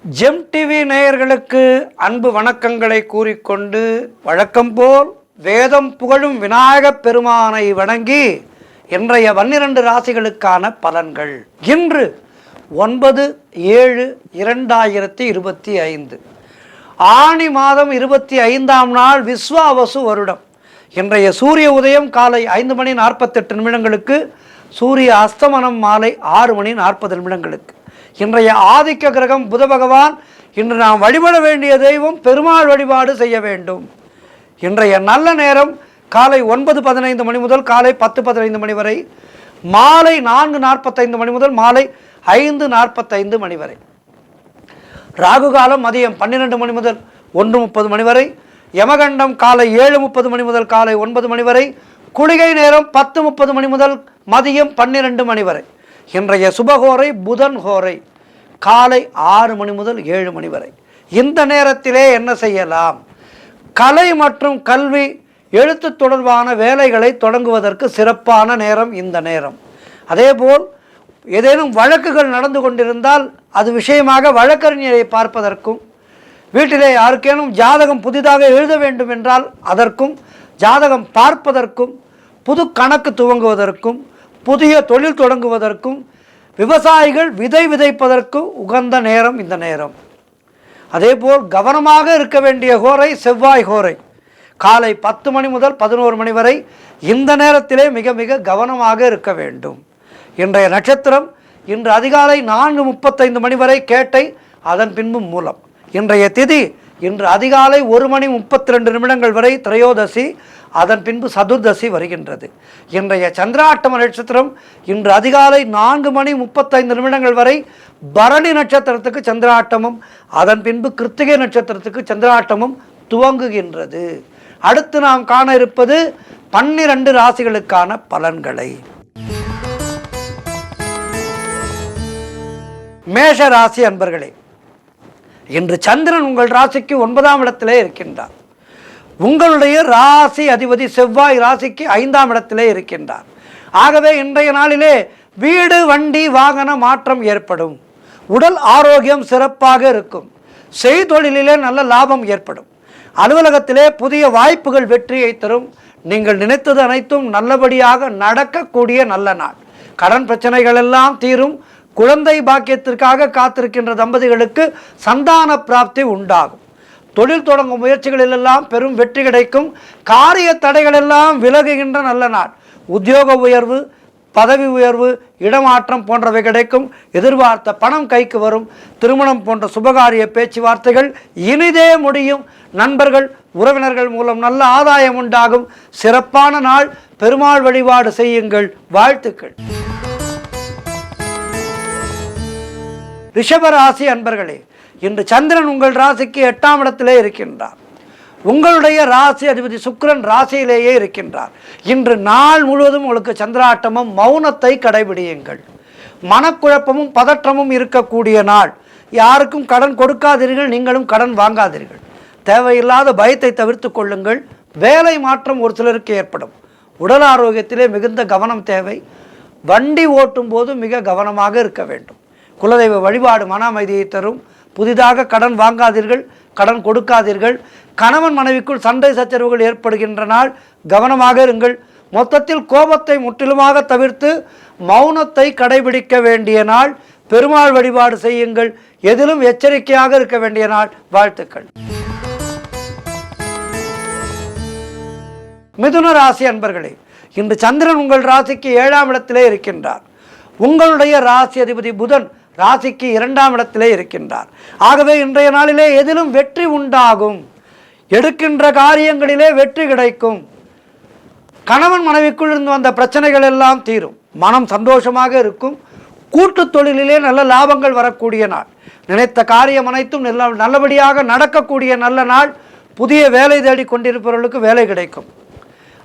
GeM TV நேயர்களுக்கு அன்பு வணக்கங்களை கூறிக்கொண்டு வழக்கம் போல் வேதம் புகழும் விநாயகப் பெருமானை வணங்கி இன்றைய 12 ராசிகளுக்கான பலன்கள். இன்று 9/7/2025 ஆனி மாதம் 25ஆம் நாள் விஸ்வாவசு வருடம். இன்றைய சூரிய உதயம் காலை 5:48 சூரிய அஸ்தமனம் மாலை 6:40 இன்றைய ஆதிக்க கிரகம் புத பகவான். இன்று நாம் வழிபட வேண்டிய தெய்வம் பெருமாள் வழிபாடு செய்ய வேண்டும். இன்றைய நல்ல நேரம் காலை 9:15 முதல் காலை 10:15 வரை, மாலை 4:45 முதல் மாலை 5:45 வரை. ராகு காலம் மதியம் 12 முதல் 1:30 வரை, யமகண்டம் காலை 7:30 முதல் காலை 9 வரை, குளிகை நேரம் 10:30 முதல் மதியம் 12 வரை. இன்றைய சுபகோரை புதன் ஹோரை காலை 6 முதல் 7 வரை. இந்த நேரத்திலே என்ன செய்யலாம்? கலை மற்றும் கல்வி எழுத்து தொடர்பான வேலைகளை தொடங்குவதற்கு சிறப்பான நேரம் இந்த நேரம். அதேபோல் ஏதேனும் வழக்குகள் நடந்து கொண்டிருந்தால் அது விஷயமாக வழக்கறிஞரை பார்ப்பதற்கும், வீட்டிலே யாருக்கேனும் ஜாதகம் புதிதாக எழுத வேண்டும் என்றால் அதற்கும், ஜாதகம் பார்ப்பதற்கும், புது கணக்கு துவங்குவதற்கும், புதிய தொழில் தொடங்குவதற்கும், விவசாயிகள் விதை விதைப்பதற்கு உகந்த நேரம் இந்த நேரம். அதேபோல் கவனமாக இருக்க வேண்டிய ஹோரை செவ்வாய் ஹோரை காலை 10 முதல் 11 வரை. இந்த நேரத்திலே மிக மிக கவனமாக இருக்க வேண்டும். இன்றைய நட்சத்திரம் இன்று அதிகாலை 4:35 வரை கேட்டை, அதன் பின்பு மூலம். இன்றைய திதி இன்று அதிகாலை 1:32 வரை திரையோதசி, அதன் பின்பு சதுர்தசி வருகின்றது. இன்றைய சந்திராட்டம நட்சத்திரம் இன்று அதிகாலை 4:35 வரை பரணி நட்சத்திரத்துக்கு சந்திராட்டமும், அதன் பின்பு கிருத்திகை நட்சத்திரத்துக்கு சந்திராட்டமும் துவங்குகின்றது. அடுத்து நாம் காண இருப்பது 12 ராசிகளுக்கான பலன்களை. மேஷ ராசி அன்பர்களே, இன்று சந்திரன் உங்கள் ராசிக்கு 9ஆம் இடத்திலே இருக்கின்றார். உங்களுடைய ராசி அதிபதி செவ்வாய் ராசிக்கு 5ஆம் இடத்திலே இருக்கின்றார். ஆகவே இன்றைய நாளிலே வீடு வண்டி வாகன மாற்றம் ஏற்படும். உடல் ஆரோக்கியம் சிறப்பாக இருக்கும். செய்தொழிலிலே நல்ல லாபம் ஏற்படும். அலுவலகத்திலே புதிய வாய்ப்புகள் வெற்றியை தரும். நீங்கள் நினைத்தது அனைத்தும் நல்லபடியாக நடக்கக்கூடிய நல்ல நாள். கடன் பிரச்சனைகள் எல்லாம் தீரும். குழந்தை பாக்கியத்திற்காக காத்திருக்கின்ற தம்பதிகளுக்கு சந்தான பிராப்தி உண்டாகும். தொழில் தொடங்கும் முயற்சிகளிலெல்லாம் பெரும் வெற்றி கிடைக்கும். காரிய தடைகளெல்லாம் விலகுகின்ற நல்ல நாள். உத்தியோக உயர்வு, பதவி உயர்வு, இடமாற்றம் போன்றவை கிடைக்கும். எதிர்பார்த்த பணம் கைக்கு வரும். திருமணம் போன்ற சுபகாரிய பேச்சுவார்த்தைகள் இனிதே முடியும். நண்பர்கள் உறவினர்கள் மூலம் நல்ல ஆதாயம் உண்டாகும். சிறப்பான நாள். பெருமாள் வழிபாடு செய்யுங்கள். வாழ்த்துக்கள். ரிஷபராசி அன்பர்களே, இன்று சந்திரன் உங்கள் ராசிக்கு 8ஆம் இடத்திலே இருக்கின்றார். உங்களுடைய ராசி அதிபதி சுக்கிரன் ராசியிலேயே இருக்கின்றார். இன்று நாள் முழுவதும் உங்களுக்கு சந்திராட்டமும், மௌனத்தை கடைபிடியுங்கள். மனக்குழப்பமும் பதற்றமும் இருக்கக்கூடிய நாள். யாருக்கும் கடன் கொடுக்காதீர்கள், நீங்களும் கடன் வாங்காதீர்கள். தேவையில்லாத பயத்தை தவிர்த்து கொள்ளுங்கள். வேலை மாற்றம் ஒரு சிலருக்கு ஏற்படும். உடல் ஆரோக்கியத்திலே மிகுந்த கவனம் தேவை. வண்டி ஓட்டும் போது மிக கவனமாக இருக்க வேண்டும். குலதெய்வ வழிபாடு மன அமைதியை தரும். புதிதாக கடன் வாங்காதீர்கள், கடன் கொடுக்காதீர்கள். கணவன் மனைவிக்குள் சண்டை சச்சரவுகள் ஏற்படுகின்ற நாள். கவனமாக இருங்கள். மொத்தத்தில் கோபத்தை முற்றிலுமாக தவிர்த்து மௌனத்தை கடைபிடிக்க வேண்டிய நாள். பெருமாள் வழிபாடு செய்யுங்கள். எதிலும் எச்சரிக்கையாக இருக்க வேண்டிய நாள். வாழ்த்துக்கள். மிதுன ராசி அன்பர்களே, இன்று சந்திரன் உங்கள் ராசிக்கு 7ஆம் இடத்திலே இருக்கின்றார். உங்களுடைய ராசி அதிபதி புதன் ராசிக்கு 2ஆம் இடத்திலே இருக்கின்றார். ஆகவே இன்றைய நாளிலே எதிலும் வெற்றி உண்டாகும். எடுக்கின்ற காரியங்களிலே வெற்றி கிடைக்கும். கணவன் மனைவிக்குள் இருந்து வந்த பிரச்சனைகள் எல்லாம் தீரும். மனம் சந்தோஷமாக இருக்கும். கூட்டு தொழிலிலே நல்ல லாபங்கள் வரக்கூடிய நாள். நினைத்த காரியம் அனைத்தும் நல்லபடியாக நடக்கக்கூடிய நல்ல நாள். புதிய வேலை தேடி கொண்டிருப்பவர்களுக்கு வேலை கிடைக்கும்.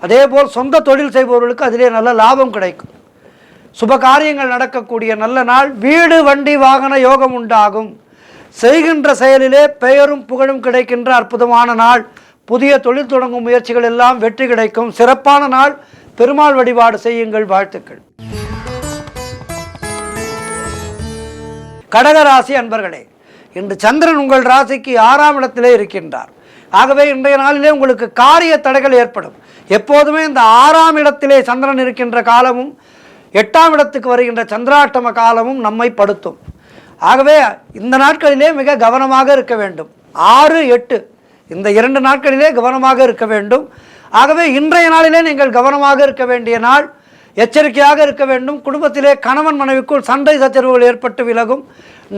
அதேபோல் சொந்த தொழில் செய்பவர்களுக்கு அதிலே நல்ல லாபம் கிடைக்கும். சுப காரியங்கள் நடக்கக்கூடிய நல்ல நாள். வீடு வண்டி வாகன யோகம் உண்டாகும். செய்கின்ற செயலிலே பெயரும் புகழும் கிடைக்கின்ற அற்புதமான நாள். புதிய தொழில் தொடங்கும் முயற்சிகள் எல்லாம் வெற்றி கிடைக்கும். சிறப்பான நாள். பெருமாள் வழிபாடு செய்யுங்கள். வாழ்த்துக்கள். கடகராசி அன்பர்களே, இன்று சந்திரன் உங்கள் ராசிக்கு 6ஆம் இடத்திலே இருக்கின்றார். ஆகவே இன்றைய நாளிலே உங்களுக்கு காரிய தடைகள் ஏற்படும். எப்போதுமே இந்த 6ஆம் இடத்திலே சந்திரன் இருக்கின்ற காலமும் 8ஆம் இடத்துக்கு வருகின்ற சந்திராஷ்டம காலமும் நம்மை படுத்தும். ஆகவே இந்த நாட்களிலே மிக கவனமாக இருக்க வேண்டும். 6, 8 இந்த 2 நாட்களிலே கவனமாக இருக்க வேண்டும். ஆகவே இன்றைய நாளிலே நீங்கள் கவனமாக இருக்க வேண்டிய நாள், எச்சரிக்கையாக இருக்க வேண்டும். குடும்பத்திலே கணவன் மனைவிக்குள் சண்டை சச்சரவுகள் ஏற்பட்டு விலகும்.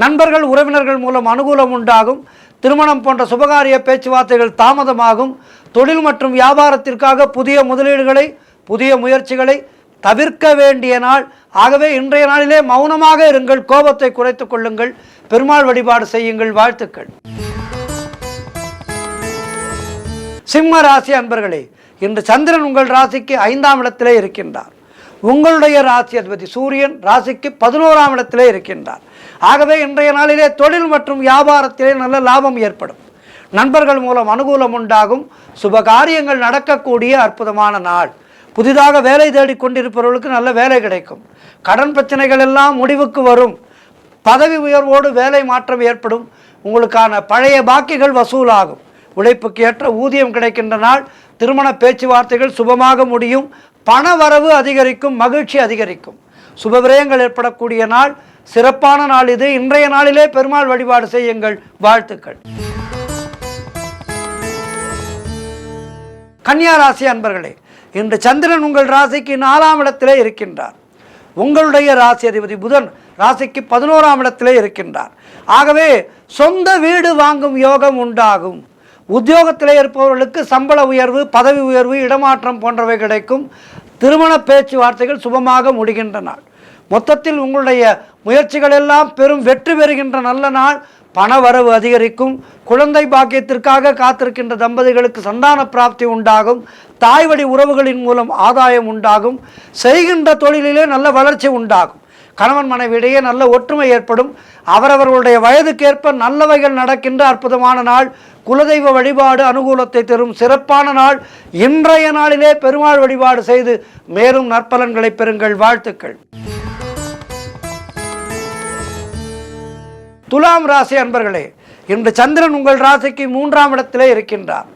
நண்பர்கள் உறவினர்கள் மூலம் அனுகூலம் உண்டாகும். திருமணம் போன்ற சுபகாரிய பேச்சுவார்த்தைகள் தாமதமாகும். தொழில் மற்றும் வியாபாரத்திற்காக புதிய முதலீடுகளை புதிய முயற்சிகளை தவிர்க்க வேண்டிய நாள். ஆகவே இன்றைய நாளிலே மௌனமாக இருங்கள், கோபத்தை குறைத்துக் கொள்ளுங்கள், பெருமாள் வழிபாடு செய்யுங்கள். வாழ்த்துக்கள். சிம்ம ராசி அன்பர்களே, இன்று சந்திரன் உங்கள் ராசிக்கு 5ஆம் இடத்திலே இருக்கின்றார். உங்களுடைய ராசி அதிபதி சூரியன் ராசிக்கு 11ஆம் இடத்திலே இருக்கின்றார். ஆகவே இன்றைய நாளிலே தொழில் மற்றும் வியாபாரத்திலே நல்ல லாபம் ஏற்படும். நண்பர்கள் மூலம் அனுகூலம் உண்டாகும். சுப காரியங்கள் நடக்கக்கூடிய அற்புதமான நாள். புதிதாக வேலை தேடிக்கொண்டிருப்பவர்களுக்கு நல்ல வேலை கிடைக்கும். கடன் பிரச்சனைகள் எல்லாம் முடிவுக்கு வரும். பதவி உயர்வோடு வேலை மாற்றம் ஏற்படும். உங்களுக்கான பழைய பாக்கிகள் வசூலாகும். உழைப்புக்கு ஏற்ற ஊதியம் கிடைக்கின்ற நாள். திருமண பேச்சுவார்த்தைகள் சுபமாக முடியும். பண வரவு அதிகரிக்கும், மகிழ்ச்சி அதிகரிக்கும். சுப விரயங்கள் ஏற்படக்கூடிய நாள், சிறப்பான நாள் இது. இன்றைய நாளிலே பெருமாள் வழிபாடு செய்யுங்கள். வாழ்த்துக்கள். கன்னியா ராசி அன்பர்களே, இன்று சந்திரன் உங்கள் ராசிக்கு 4ஆம் இடத்திலே இருக்கின்றார். உங்களுடைய ராசி அதிபதி புதன் ராசிக்கு 11ஆம் இடத்திலே இருக்கின்றார். ஆகவே சொந்த வீடு வாங்கும் யோகம் உண்டாகும். உத்தியோகத்திலே இருப்பவர்களுக்கு சம்பள உயர்வு, பதவி உயர்வு, இடமாற்றம் போன்றவை கிடைக்கும். திருமண பேச்சுவார்த்தைகள் சுபமாக முடிகின்ற நாள். மொத்தத்தில் உங்களுடைய முயற்சிகள் எல்லாம் பெரும் வெற்றி பெறுகின்ற நல்ல நாள். பண வரவு அதிகரிக்கும். குழந்தை பாக்கியத்திற்காக காத்திருக்கின்ற தம்பதிகளுக்கு சந்தான பிராப்தி உண்டாகும். தாய்வழி உறவுகளின் மூலம் ஆதாயம் உண்டாகும். செய்கின்ற தொழிலிலே நல்ல வளர்ச்சி உண்டாகும். கணவன் மனைவியிடையே நல்ல ஒற்றுமை ஏற்படும். அவரவர்களுடைய வயதுக்கேற்ப நல்லவைகள் நடக்கின்ற அற்புதமான நாள். குலதெய்வ வழிபாடு அனுகூலத்தை தரும் சிறப்பான நாள். இன்றைய நாளிலே பெருமாள் வழிபாடு செய்து மேலும் நற்பலன்களை பெறுங்கள். வாழ்த்துக்கள். துலாம் ராசி அன்பர்களே, இன்று சந்திரன் உங்கள் ராசிக்கு 3ஆம் இடத்திலே இருக்கின்றார்.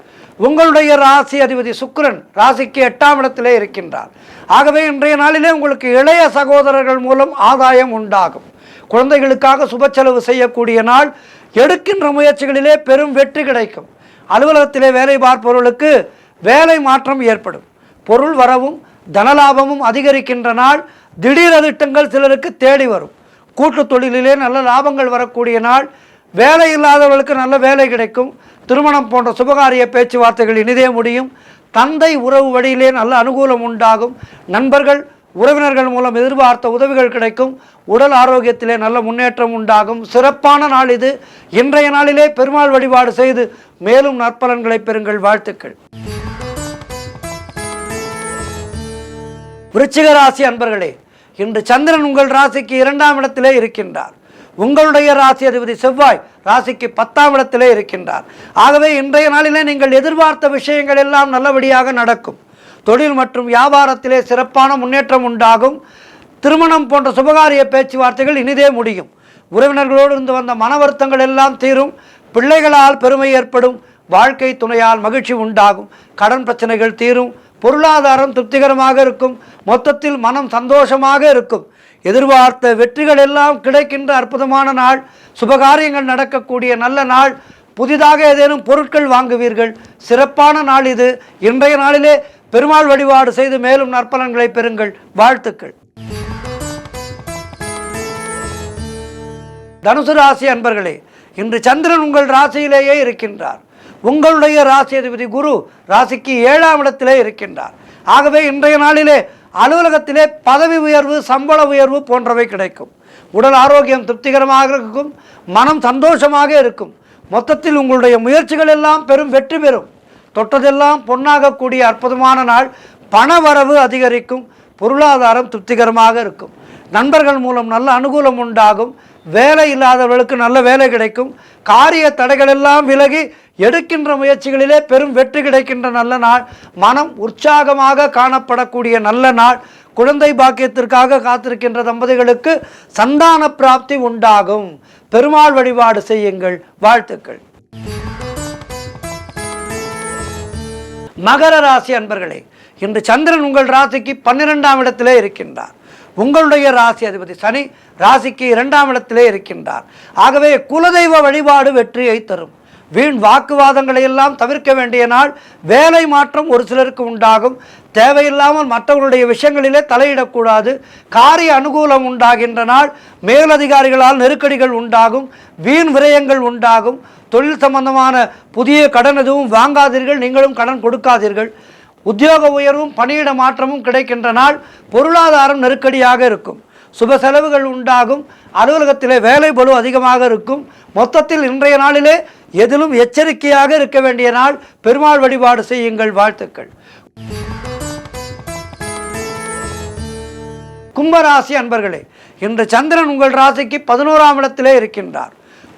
உங்களுடைய ராசி அதிபதி சுக்கிரன் ராசிக்கு 8ஆம் இடத்திலே இருக்கின்றார். ஆகவே இன்றைய நாளிலே உங்களுக்கு இளைய சகோதரர்கள் மூலம் ஆதாயம் உண்டாகும். குழந்தைகளுக்காக சுப செலவு செய்யக்கூடிய நாள். எடுக்கின்ற முயற்சிகளிலே பெரும் வெற்றி கிடைக்கும். அலுவலகத்திலே வேலை பார்ப்பவர்களுக்கு வேலை மாற்றம் ஏற்படும். பொருள் வரவும் தனலாபமும் அதிகரிக்கின்ற நாள். திடீர் அதிர்ஷ்டங்கள் சிலருக்கு தேடி வரும். கூட்டு தொழிலிலே நல்ல லாபங்கள் வரக்கூடிய நாள். வேலை இல்லாதவர்களுக்கு நல்ல வேலை கிடைக்கும். திருமணம் போன்ற சுபகாரிய பேச்சுவார்த்தைகள் இனிதே முடியும். தந்தை உறவு வழியிலே நல்ல அனுகூலம் உண்டாகும். நண்பர்கள் உறவினர்கள் மூலம் எதிர்பார்த்த உதவிகள் கிடைக்கும். உடல் ஆரோக்கியத்திலே நல்ல முன்னேற்றம் உண்டாகும். சிறப்பான நாள் இது. இன்றைய நாளிலே பெருமாள் வழிபாடு செய்து மேலும் நற்பலன்களை பெறுங்கள். வாழ்த்துக்கள். விருச்சிக ராசி அன்பர்களே, இன்று சந்திரன் உங்கள் ராசிக்கு 2ஆம் இடத்திலே இருக்கின்றார். உங்களுடைய ராசி அதிபதி செவ்வாய் ராசிக்கு 10ஆம் இடத்திலே இருக்கின்றார். ஆகவே இன்றைய நாளிலே நீங்கள் எதிர்பார்த்த விஷயங்கள் எல்லாம் நல்லபடியாக நடக்கும். தொழில் மற்றும் வியாபாரத்திலே சிறப்பான முன்னேற்றம் உண்டாகும். திருமணம் போன்ற சுபகாரிய பேச்சுவார்த்தைகள் இனிதே முடியும். உறவினர்களோடு இருந்து வந்த மன வருத்தங்கள் எல்லாம் தீரும். பிள்ளைகளால் பெருமை ஏற்படும். வாழ்க்கை துணையால் மகிழ்ச்சி உண்டாகும். கடன் பிரச்சனைகள் தீரும். பொருளாதாரம் திருப்திகரமாக இருக்கும். மொத்தத்தில் மனம் சந்தோஷமாக இருக்கும். எதிர்பார்த்த வெற்றிகள் எல்லாம் கிடைக்கின்ற அற்புதமான நாள். சுபகாரியங்கள் நடக்கக்கூடிய நல்ல நாள். புதிதாக ஏதேனும் பொருட்கள் வாங்குவீர்கள். சிறப்பான நாள் இது. இன்றைய நாளிலே பெருமாள் வழிபாடு செய்து மேலும் நற்பலன்களை பெறுங்கள். வாழ்த்துக்கள். தனுசு ராசி அன்பர்களே, இன்று சந்திரன் உங்கள் ராசியிலேயே இருக்கின்றார். உங்களுடைய ராசி அதிபதி குரு ராசிக்கு 7ஆம் இடத்திலே இருக்கின்றார். ஆகவே இன்றைய நாளிலே அலுவலகத்திலே பதவி உயர்வு, சம்பள உயர்வு போன்றவை கிடைக்கும். உடல் ஆரோக்கியம் திருப்திகரமாக இருக்கும். மனம் சந்தோஷமாக இருக்கும். மொத்தத்தில் உங்களுடைய முயற்சிகள் எல்லாம் பெரும் வெற்றி பெறும். தொட்டதெல்லாம் பொன்னாகக்கூடிய அற்புதமான நாள். பண வரவு அதிகரிக்கும். பொருளாதாரம் திருப்திகரமாக இருக்கும். நண்பர்கள் மூலம் நல்ல அனுகூலம் உண்டாகும். வேலை இல்லாதவர்களுக்கு நல்ல வேலை கிடைக்கும். காரிய தடைகள் எல்லாம் விலகி எடுக்கின்ற முயற்சிகளிலே பெரும் வெற்றி கிடைக்கின்ற நல்ல நாள். மனம் உற்சாகமாக காணப்படக்கூடிய நல்ல நாள். குழந்தை பாக்கியத்திற்காக காத்திருக்கின்ற தம்பதிகளுக்கு சந்தான பிராப்தி உண்டாகும். பெருமாள் வழிபாடு செய்யுங்கள். வாழ்த்துக்கள். மகர ராசி அன்பர்களே, இன்று சந்திரன் உங்கள் ராசிக்கு 12ஆம் இடத்திலே இருக்கின்றார். உங்களுடைய ராசி அதிபதி சனி ராசிக்கு 2ஆம் இடத்திலே இருக்கின்றார். ஆகவே குலதெய்வ வழிபாடு வெற்றியை தரும். வீண் வாக்குவாதங்களை எல்லாம் தவிர்க்க வேண்டிய நாள். வேலை மாற்றம் ஒரு சிலருக்கு உண்டாகும். தேவையில்லாமல் மற்றவர்களுடைய விஷயங்களிலே தலையிடக்கூடாது. காரிய அனுகூலம் உண்டாகின்ற நாள். மேலதிகாரிகளால் நெருக்கடிகள் உண்டாகும். வீண் விரயங்கள் உண்டாகும். தொழில் சம்பந்தமான புதிய கடன் எதுவும் வாங்காதீர்கள். நீங்களும் கடன் கொடுக்காதீர்கள். உத்தியோக உயர்வும் பணியிட மாற்றமும் கிடைக்கின்ற நாள். பொருளாதாரம் நெருக்கடியாக இருக்கும். சுப செலவுகள் உண்டாகும். அலுவலகத்திலே வேலை பளு அதிகமாக இருக்கும். மொத்தத்தில் இன்றைய நாளிலே எதிலும் எச்சரிக்கையாக இருக்க வேண்டிய நாள். பெருமாள் வழிபாடு செய்யுங்கள். வாழ்த்துக்கள். கும்பராசி அன்பர்களே, இன்று சந்திரன் உங்கள் ராசிக்கு 11ஆம் இடத்திலே இருக்கின்றார்.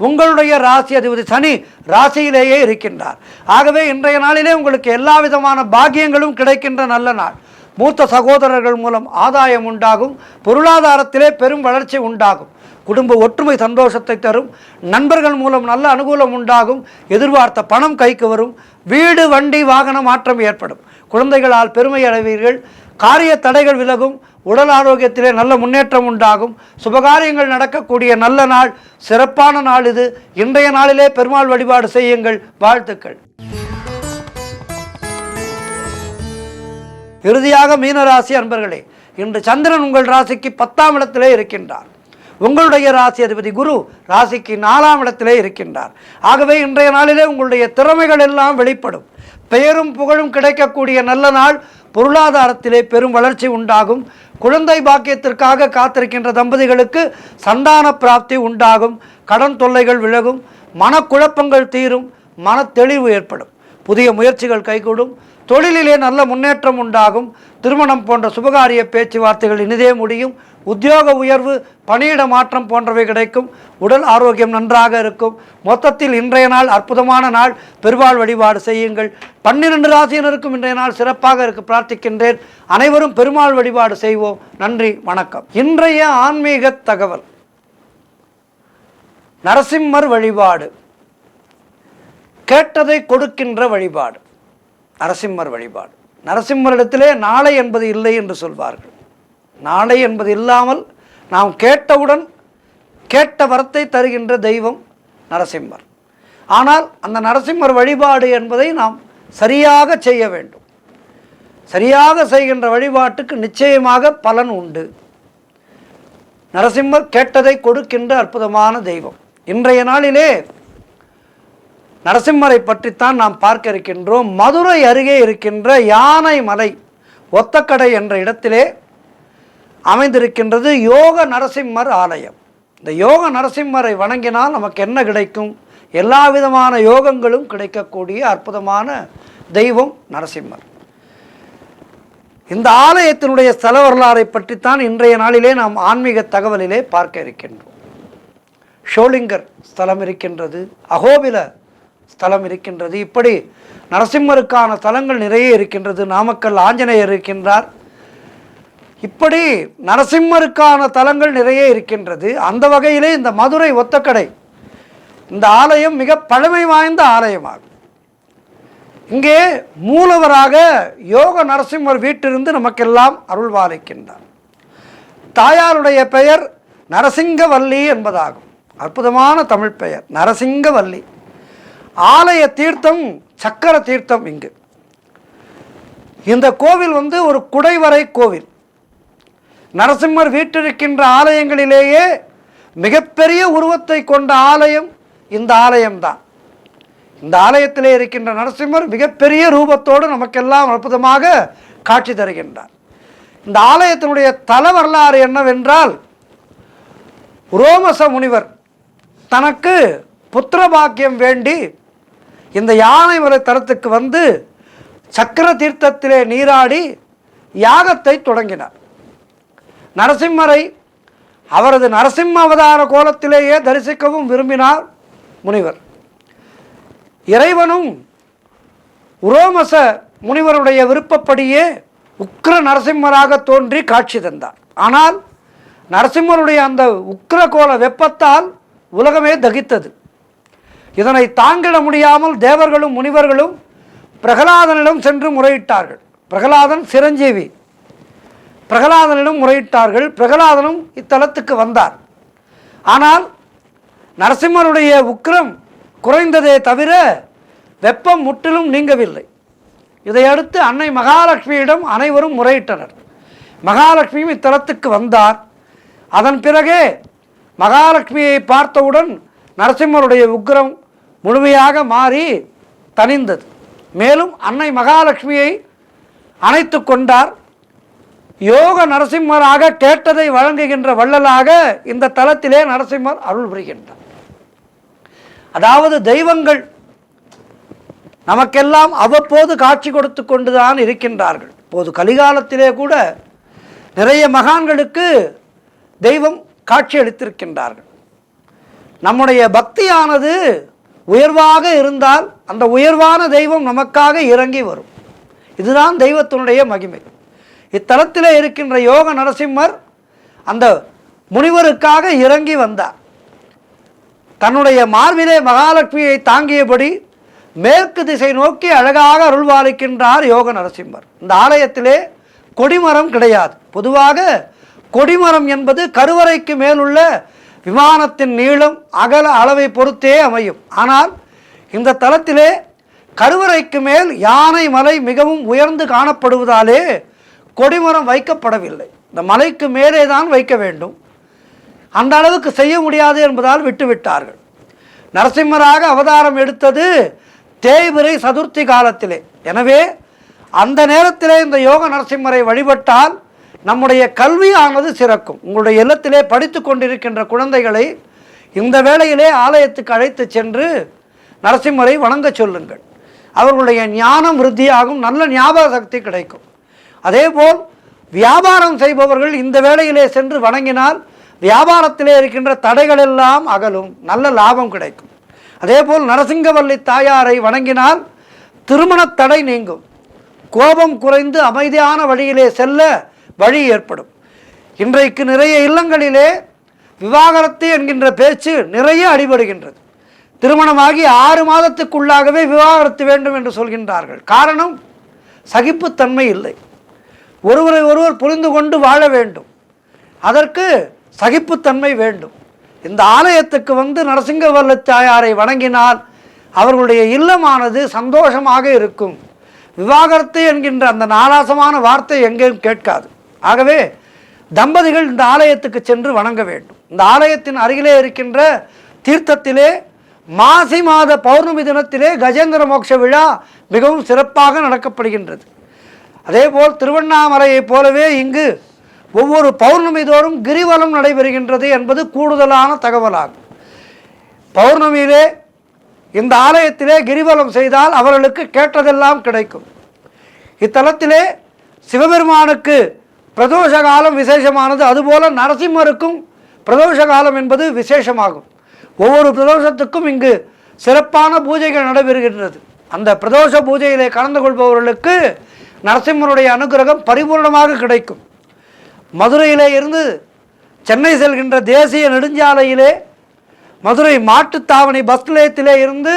உங்களுடைய ராசி அதிபதி சனி ராசியிலேயே இருக்கின்றார். ஆகவே இன்றைய நாளிலே உங்களுக்கு எல்லா விதமான பாக்கியங்களும் கிடைக்கின்ற நல்ல நாள். மூத்த சகோதரர்கள் மூலம் ஆதாயம் உண்டாகும். பொருளாதாரத்திலே பெரும் வளர்ச்சி உண்டாகும். குடும்ப ஒற்றுமை சந்தோஷத்தை தரும். நண்பர்கள் மூலம் நல்ல அனுகூலம் உண்டாகும். எதிர்பார்த்த பணம் கைக்கு வரும். வீடு வண்டி வாகன மாற்றம் ஏற்படும். குழந்தைகளால் பெருமை அடைவீர்கள். காரிய தடைகள் விலகும். உடல் ஆரோக்கியத்திலே நல்ல முன்னேற்றம் உண்டாகும். சுபகாரியங்கள் நடக்கக்கூடிய நல்ல நாள். சிறப்பான நாள் இது. இன்றைய நாளிலே பெருமாள் வழிபாடு செய்யுங்கள். வாழ்த்துக்கள். இறுதியாக மீனராசி அன்பர்களே, இன்று சந்திரன் உங்கள் ராசிக்கு 10ஆம் இடத்திலே இருக்கின்றார். உங்களுடைய ராசி அதிபதி குரு ராசிக்கு 4ஆம் இடத்திலே இருக்கின்றார். ஆகவே இன்றைய நாளிலே உங்களுடைய திறமைகள் எல்லாம் வெளிப்படும். பெயரும் புகழும் கிடைக்கக்கூடிய நல்ல நாள். பொருளாதாரத்திலே பெரும் வளர்ச்சி உண்டாகும். குழந்தை பாக்கியத்திற்காக காத்திருக்கின்ற தம்பதிகளுக்கு சந்தான பிராப்தி உண்டாகும். கடன் தொல்லைகள் விலகும். மனக்குழப்பங்கள் தீரும். மன தெளிவு ஏற்படும். புதிய முயற்சிகள் கைகூடும். தொழிலிலே நல்ல முன்னேற்றம் உண்டாகும். திருமணம் போன்ற சுபகாரிய பேச்சுவார்த்தைகள் இனிதே முடியும். உத்தியோக உயர்வு பணியிட மாற்றம் போன்றவை கிடைக்கும். உடல் ஆரோக்கியம் நன்றாக இருக்கும். மொத்தத்தில் இன்றைய நாள் அற்புதமான நாள். பெருமாள் வழிபாடு செய்யுங்கள். 12 ராசியினருக்கும் இன்றைய நாள் சிறப்பாக இருக்க பிரார்த்திக்கின்றேன். அனைவரும் பெருமாள் வழிபாடு செய்வோம். நன்றி, வணக்கம். இன்றைய ஆன்மீக தகவல், நரசிம்மர் வழிபாடு. கேட்டதை கொடுக்கின்ற வழிபாடு நரசிம்மர் வழிபாடு. நரசிம்மரிடத்திலே நாளை என்பது இல்லை என்று சொல்வார்கள். நாளை என்பது இல்லாமல் நாம் கேட்டவுடன் கேட்ட வரத்தை தருகின்ற தெய்வம் நரசிம்மர். ஆனால் அந்த நரசிம்மர் வழிபாடு என்பதை நாம் சரியாக செய்ய வேண்டும். சரியாக செய்கின்ற வழிபாட்டுக்கு நிச்சயமாக பலன் உண்டு. நரசிம்மர் கேட்டதை கொடுக்கின்ற அற்புதமான தெய்வம். இன்றைய நாளிலே நரசிம்மரை பற்றித்தான் நாம் பார்க்க இருக்கின்றோம். மதுரை அருகே இருக்கின்ற யானை மலை ஒத்தக்கடை என்ற இடத்திலே அமைந்திருக்கின்றது யோக நரசிம்மர் ஆலயம். இந்த யோக நரசிம்மரை வணங்கினால் நமக்கு என்ன கிடைக்கும்? எல்லா விதமான யோகங்களும் கிடைக்கக்கூடிய அற்புதமான தெய்வம் நரசிம்மர். இந்த ஆலயத்தினுடைய ஸ்தல வரலாறை பற்றித்தான் இன்றைய நாளிலே நாம் ஆன்மீக தகவலிலே பார்க்க இருக்கின்றோம். ஷோலிங்கர் ஸ்தலம் இருக்கின்றது. அகோபில ஸ்தலம் இருக்கின்றது. இப்படி நரசிம்மருக்கான ஸ்தலங்கள் நிறைய இருக்கின்றது. நாமக்கல் ஆஞ்சநேயர் இருக்கின்றார். இப்படி நரசிம்மருக்கான தலங்கள் நிறைய இருக்கின்றது. அந்த வகையிலே இந்த மதுரை ஒத்தக்கடை இந்த ஆலயம் மிக பழமை வாய்ந்த ஆலயமாகும். இங்கே மூலவராக யோக நரசிம்மர் வீட்டிலிருந்து நமக்கெல்லாம் அருள்வாளிக்கின்றார். தாயாருடைய பெயர் நரசிங்கவல்லி என்பதாகும். அற்புதமான தமிழ் பெயர் நரசிங்கவல்லி. ஆலய தீர்த்தம் சக்கர தீர்த்தம். இங்கு இந்த கோவில் ஒரு குடைவரை கோவில். நரசிம்மர் வீட்டிருக்கின்ற ஆலயங்களிலேயே மிகப்பெரிய உருவத்தை கொண்ட ஆலயம் இந்த ஆலயம்தான். இந்த ஆலயத்திலே இருக்கின்ற நரசிம்மர் மிகப்பெரிய ரூபத்தோடு நமக்கெல்லாம் அற்புதமாக காட்சி தருகின்றார். இந்த ஆலயத்தினுடைய தல வரலாறு என்னவென்றால், உரோமச முனிவர் தனக்கு புத்திர பாக்கியம் வேண்டி இந்த யானைமலை தலத்துக்கு வந்து சக்கர தீர்த்தத்திலே நீராடி யாகத்தை தொடங்கினார். நரசிம்மரை அவரது நரசிம்ம அவதார கோலத்திலேயே தரிசிக்கவும் விரும்பினார் முனிவர். இறைவனும் உரோமச முனிவருடைய விருப்பப்படியே உக்கிர நரசிம்மராக தோன்றி காட்சி தந்தார். ஆனால் நரசிம்மருடைய அந்த உக்கிர கோல வெப்பத்தால் உலகமே தகித்தது. இதனை தாங்கிட முடியாமல் தேவர்களும் முனிவர்களும் பிரகலாதனிடம் சென்று முறையிட்டார்கள். பிரகலாதன் சிரஞ்சீவி. பிரகலாதனிடம் முறையிட்டார்கள். பிரகலாதனும் இத்தலத்துக்கு வந்தார். ஆனால் நரசிம்மருடைய உக்கிரம் குறைந்ததே தவிர வெப்பம் முற்றிலும் நீங்கவில்லை. இதையடுத்து அன்னை மகாலட்சுமியிடம் அனைவரும் முறையிட்டனர். மகாலட்சுமியும் இத்தலத்துக்கு வந்தார். அதன் பிறகே மகாலட்சுமியை பார்த்தவுடன் நரசிம்மருடைய உக்கிரம் முழுமையாக மாறி தணிந்தது. மேலும் அன்னை மகாலட்சுமியை அணைத்து கொண்டார். யோக நரசிம்மராக கேட்டதை வழங்குகின்ற வள்ளலாக இந்த தலத்திலே நரசிம்மர் அருள் புரிகின்றார். அதாவது தெய்வங்கள் நமக்கெல்லாம் அவ்வப்போது காட்சி கொடுத்து கொண்டுதான் இருக்கின்றார்கள். இப்போது கலிகாலத்திலே கூட நிறைய மகான்களுக்கு தெய்வம் காட்சி அளித்திருக்கின்றார்கள். நம்முடைய பக்தியானது உயர்வாக இருந்தால் அந்த உயர்வான தெய்வம் நமக்காக இறங்கி வரும். இதுதான் தெய்வத்தினுடைய மகிமை. இத்தலத்திலே இருக்கின்ற யோக நரசிம்மர் அந்த முனிவருக்காக இறங்கி வந்தார். தன்னுடைய மார்பிலே மகாலட்சுமியை தாங்கியபடி மேற்கு திசை நோக்கி அழகாக அருள்வாளிக்கின்றார் யோக நரசிம்மர். இந்த ஆலயத்திலே கொடிமரம் கிடையாது. பொதுவாக கொடிமரம் என்பது கருவறைக்கு மேலுள்ள விமானத்தின் நீளம் அகல அளவை பொறுத்தே அமையும். ஆனால் இந்த தலத்திலே கருவறைக்கு மேல் யானை மலை மிகவும் உயர்ந்து காணப்படுவதாலே கொடிமரம் வைக்கப்படவில்லை. இந்த மலைக்கு மேலே தான் வைக்க வேண்டும். அந்த அளவுக்கு செய்ய முடியாது என்பதால் விட்டுவிட்டார்கள். நரசிம்மராக அவதாரம் எடுத்தது தேய்பிறை சதுர்த்தி காலத்திலே. எனவே அந்த நேரத்திலே இந்த யோக நரசிம்மரை வழிபட்டால் நம்முடைய கல்வியானது சிறக்கும். உங்களுடைய இல்லத்திலே படித்து கொண்டிருக்கின்ற குழந்தைகளை இந்த வேளையிலே ஆலயத்துக்கு அழைத்து சென்று நரசிம்மரை வணங்க சொல்லுங்கள். அவர்களுடைய ஞானம் விருத்தியாகும், நல்ல ஞாபக சக்தி கிடைக்கும். அதேபோல் வியாபாரம் செய்பவர்கள் இந்த வேளையிலே சென்று வணங்கினால் வியாபாரத்திலே இருக்கின்ற தடைகள் எல்லாம் அகலும், நல்ல லாபம் கிடைக்கும். அதேபோல் நரசிங்கவல்லி தாயாரை வணங்கினால் திருமண தடை நீங்கும், கோபம் குறைந்து அமைதியான வழியிலே செல்ல வழி ஏற்படும். இன்றைக்கு நிறைய இல்லங்களிலே விவாகரத்து என்கின்ற பேச்சு நிறைய அடிபடுகின்றது. திருமணமாகி 6 மாதத்துக்குள்ளாகவே விவாகரத்து வேண்டும் என்று சொல்கின்றார்கள். காரணம், சகிப்புத்தன்மை இல்லை. ஒருவரை ஒருவர் புரிந்து கொண்டு வாழ வேண்டும். அதற்கு சகிப்புத்தன்மை வேண்டும். இந்த ஆலயத்துக்கு வந்து நரசிங்கவல்லி தாயாரை வணங்கினால் அவர்களுடைய இல்லமானது சந்தோஷமாக இருக்கும். விவாகரத்து என்கின்ற அந்த நாராசமான வார்த்தை எங்கேயும் கேட்காது. ஆகவே தம்பதிகள் இந்த ஆலயத்துக்கு சென்று வணங்க வேண்டும். இந்த ஆலயத்தின் அருகிலே இருக்கின்ற தீர்த்தத்திலே மாசி மாத பௌர்ணமி தினத்திலே கஜேந்திர மோட்ச விழா மிகவும் சிறப்பாக நடக்கப்படுகின்றது. அதேபோல் திருவண்ணாமலையைப் போலவே இங்கு ஒவ்வொரு பௌர்ணமி தோறும் கிரிவலம் நடைபெறுகின்றது என்பது கூடுதலான தகவலாகும். பௌர்ணமியிலே இந்த ஆலயத்திலே கிரிவலம் செய்தால் அவர்களுக்கு கேட்டதெல்லாம் கிடைக்கும். இத்தலத்திலே சிவபெருமானுக்கு பிரதோஷ காலம் விசேஷமானது. அதுபோல நரசிம்மருக்கும் பிரதோஷ காலம் என்பது விசேஷமாகும். ஒவ்வொரு பிரதோஷத்துக்கும் இங்கு சிறப்பான பூஜைகள் நடைபெறுகின்றது. அந்த பிரதோஷ பூஜையிலே கலந்து கொள்பவர்களுக்கு நரசிம்மருடைய அனுகிரகம் பரிபூர்ணமாக கிடைக்கும். மதுரையிலே இருந்து சென்னை செல்கின்ற தேசிய நெடுஞ்சாலையிலே மதுரை மாட்டுத்தாவணி பஸ் நிலையத்திலே இருந்து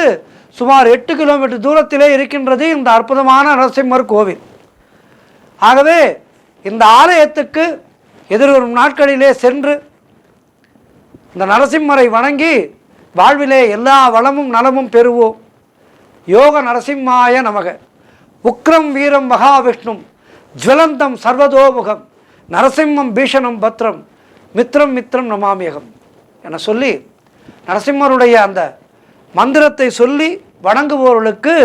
சுமார் 8 கிலோமீட்டர் தூரத்திலே இருக்கின்றது இந்த அற்புதமான நரசிம்மர் கோவில். ஆகவே இந்த ஆலயத்துக்கு எதிர்வரும் நாட்களிலே சென்று இந்த நரசிம்மரை வணங்கி வாழ்விலே எல்லா வளமும் நலமும் பெறுவோம். யோக நரசிம்மாய நமக. உக்ரம் வீரம் மகாவிஷ்ணும் ஜுவலந்தம் சர்வதோமுகம் நரசிம்மம் பீஷணம் பத்ரம் மித்ரம் மித்ரம் நமாமியகம் என சொல்லி நரசிம்மருடைய அந்த மந்திரத்தை சொல்லி வணங்குபவர்களுக்கு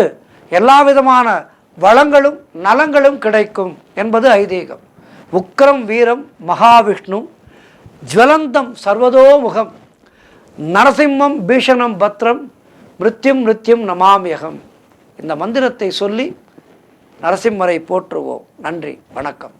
எல்லா விதமான வளங்களும் நலங்களும் கிடைக்கும் என்பது ஐதீகம். உக்ரம் வீரம் மகாவிஷ்ணு ஜுவலந்தம் சர்வதோமுகம் நரசிம்மம் பீஷணம் பத்ரம் மிருத்யும் மிருத்யும் நமாமியகம். இந்த மந்திரத்தை சொல்லி நரசிம்மரை போற்றுவோம். நன்றி, வணக்கம்.